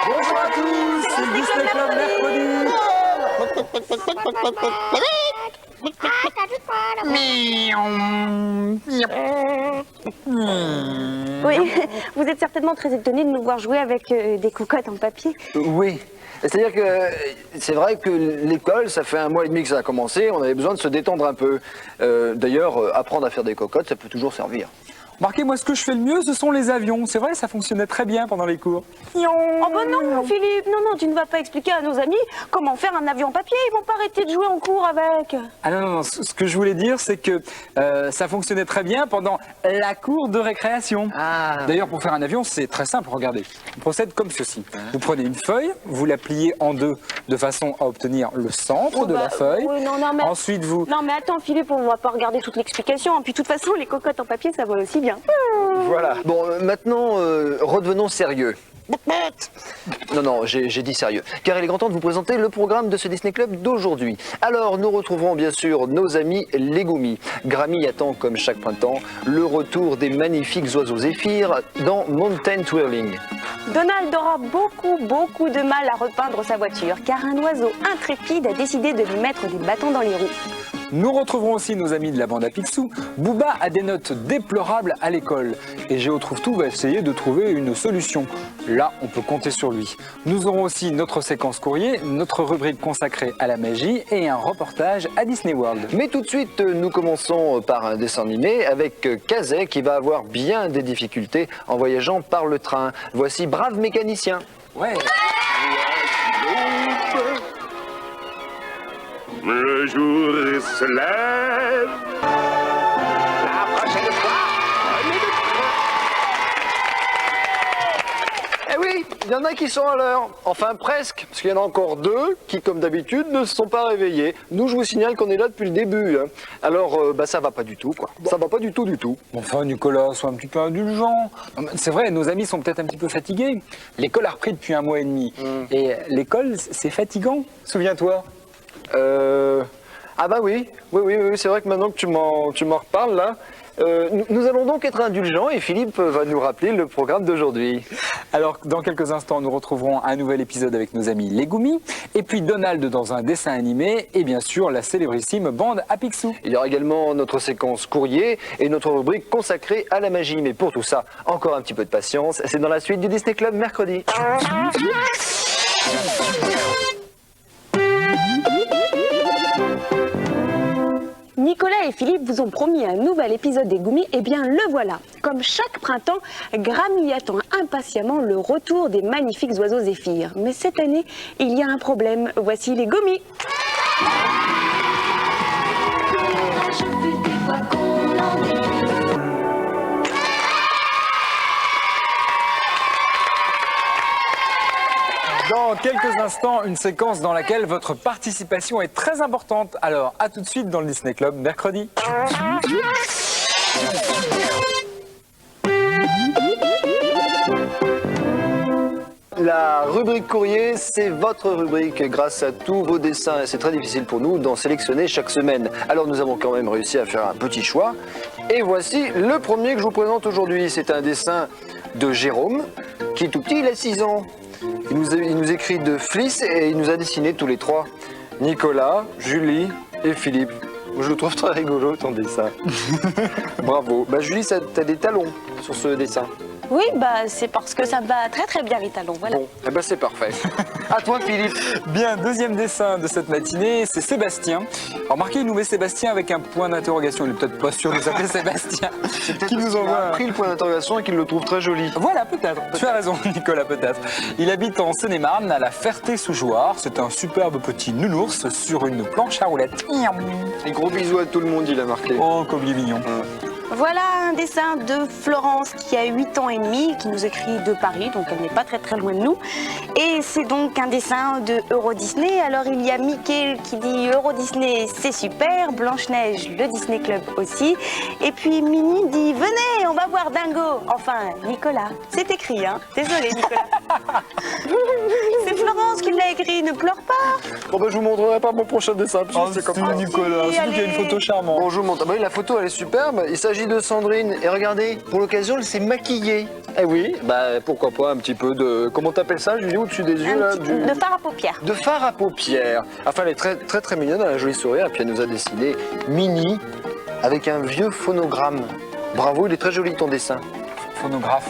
Bonjour à tous, c'est le Disney Club mercredi. Oui, vous êtes certainement très étonnés de nous voir jouer avec des cocottes en papier. Oui. C'est-à-dire que c'est vrai que l'école, ça fait 1 mois et demi que ça a commencé, on avait besoin de se détendre un peu. D'ailleurs, apprendre à faire des cocottes, ça peut toujours servir. Remarquez, moi, ce que je fais le mieux, ce sont les avions. C'est vrai, ça fonctionnait très bien pendant les cours. Oh bah non, Philippe, non, tu ne vas pas expliquer à nos amis comment faire un avion en papier. Ils vont pas arrêter de jouer en cours avec. Ah non, ce que je voulais dire, c'est que ça fonctionnait très bien pendant la cour de récréation. Ah. D'ailleurs, pour faire un avion, c'est très simple, regardez. On procède comme ceci. Vous prenez une feuille, vous la pliez en deux de façon à obtenir le centre de la feuille. Oui, non, mais... Ensuite, vous... Non mais attends Philippe, on va pas regarder toute l'explication. Puis de toute façon, les cocottes en papier, ça va aussi bien. Voilà. Bon, maintenant, redevenons sérieux. Non, j'ai dit sérieux. Car il est grand temps de vous présenter le programme de ce Disney Club d'aujourd'hui. Alors, nous retrouverons bien sûr nos amis les Goomies. Grammy attend, comme chaque printemps, le retour des magnifiques oiseaux zéphyrs dans Mountain Twirling. Donald aura beaucoup de mal à repeindre sa voiture, car un oiseau intrépide a décidé de lui mettre des bâtons dans les roues. Nous retrouverons aussi nos amis de la bande à Picsou. Booba a des notes déplorables à l'école et Géo Trouve Tout va essayer de trouver une solution. Là, on peut compter sur lui. Nous aurons aussi notre séquence courrier, notre rubrique consacrée à la magie et un reportage à Disney World. Mais tout de suite, nous commençons par un dessin animé avec Kazay qui va avoir bien des difficultés en voyageant par le train. Voici Brave Mécanicien. Ouais. Le jour se lève. La prochaine fois, Eh oui, il y en a qui sont à l'heure. Enfin presque, parce qu'il y en a encore 2 qui, comme d'habitude, ne se sont pas réveillés. Nous, je vous signale qu'on est là depuis le début. Hein. Alors, ça va pas du tout, quoi. Ça va pas du tout. Enfin, Nicolas, sois un petit peu indulgent. C'est vrai, nos amis sont peut-être un petit peu fatigués. L'école a repris depuis 1 mois et demi. Et l'école, c'est fatigant, souviens-toi. Ah bah oui, c'est vrai que maintenant que tu m'en reparles là, nous allons donc être indulgents et Philippe va nous rappeler le programme d'aujourd'hui. Alors, dans quelques instants, nous retrouverons un nouvel épisode avec nos amis les Goomies, et puis Donald dans un dessin animé, et bien sûr la célébrissime bande à Picsou. Il y aura également notre séquence courrier et notre rubrique consacrée à la magie. Mais pour tout ça, encore un petit peu de patience, c'est dans la suite du Disney Club mercredi. Nicolas et Philippe vous ont promis un nouvel épisode des Goomies, et bien le voilà. Comme chaque printemps, Grammy attend impatiemment le retour des magnifiques oiseaux zéphyrs. Mais cette année, il y a un problème. Voici les Goomies. Dans quelques instants, une séquence dans laquelle votre participation est très importante. Alors, à tout de suite dans le Disney Club mercredi. La rubrique courrier, c'est votre rubrique grâce à tous vos dessins. Et c'est très difficile pour nous d'en sélectionner chaque semaine. Alors nous avons quand même réussi à faire un petit choix. Et voici le premier que je vous présente aujourd'hui. C'est un dessin de Jérôme, qui est tout petit, il a 6 ans. Il nous écrit de Fliss et il nous a dessiné tous les 3. Nicolas, Julie et Philippe. Je le trouve très rigolo ton dessin. Bravo. Bah Julie, t'as des talons sur ce dessin. Oui, bah c'est parce que ça va très bien les talons, voilà. Bon, eh ben c'est parfait. À toi Philippe. Bien, deuxième dessin de cette matinée, c'est Sébastien. Alors, remarquez, il nous met Sébastien avec un point d'interrogation. Il est peut-être pas sûr de s'appeler Sébastien. Qui nous envoie pris le point d'interrogation et qu'il le trouve très joli. Voilà, peut-être. Tu as raison, Nicolas, peut-être. Il habite en Seine-et-Marne, à la Ferté-sous-Jouarre. C'est un superbe petit nounours sur une planche à roulettes. Et gros bisous à tout le monde, il a marqué. Oh, comme il est mignon. Ouais. Voilà un dessin de Florence qui a 8 ans et demi, qui nous écrit de Paris, donc elle n'est pas très loin de nous. Et c'est donc un dessin de Euro Disney. Alors il y a Mickey qui dit Euro Disney c'est super, Blanche-Neige, le Disney Club aussi. Et puis Minnie dit venez, on va voir Dingo. Enfin, Nicolas, c'est écrit, hein. Désolé Nicolas. C'est Florence qui l'a écrit, ne pleure pas. Bon bah je vous montrerai pas mon prochain dessin, puisque Oh, c'est comme ça. Nicolas, surtout qu'il y a une photo charmante. Bon, je vous montre. Ah bah oui, la photo elle est superbe. Il s'agit de Sandrine. Et regardez, pour l'occasion, elle s'est maquillée. Eh oui, bah pourquoi pas un petit peu de. Comment t'appelles ça, Julie, au-dessus des yeux là De fard à paupières. De fard à paupières. Enfin, elle est très mignonne, elle a un joli sourire. Et puis elle nous a dessiné Minnie avec un vieux phonogramme. Bravo, il est très joli ton dessin. Phonographe.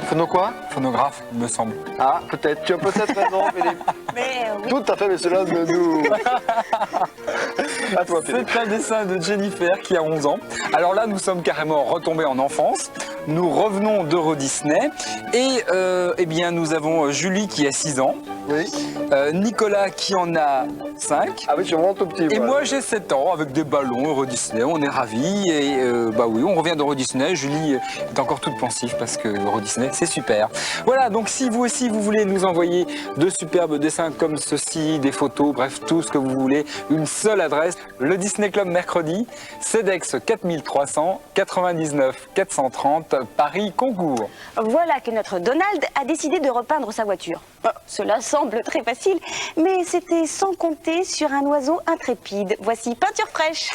Phono quoi? Phonographe, il me semble. Ah, peut-être. Tu as peut-être raison, Philippe. Mais oui. Tout à fait, mais cela ne nous. À toi, Philippe. C'est un dessin de Jennifer qui a 11 ans. Alors là, nous sommes carrément retombés en enfance. Nous revenons d'Euro Disney. Et eh bien, nous avons Julie qui a 6 ans. Oui. Nicolas qui en a 5. Ah oui, je suis vraiment tout petit. Et moi j'ai 7 ans avec des ballons Euro Disney, on est ravis et bah oui on revient d'Euro Disney, Julie est encore toute pensive parce que Euro Disney c'est super. Voilà donc si vous aussi vous voulez nous envoyer de superbes dessins comme ceci, des photos, bref tout ce que vous voulez, une seule adresse, le Disney Club mercredi, CEDEX 4300 99 430 Paris Concours. Voilà que notre Donald a décidé de repeindre sa voiture. Cela semble très facile, mais c'était sans compter sur un oiseau intrépide. Voici peinture fraîche.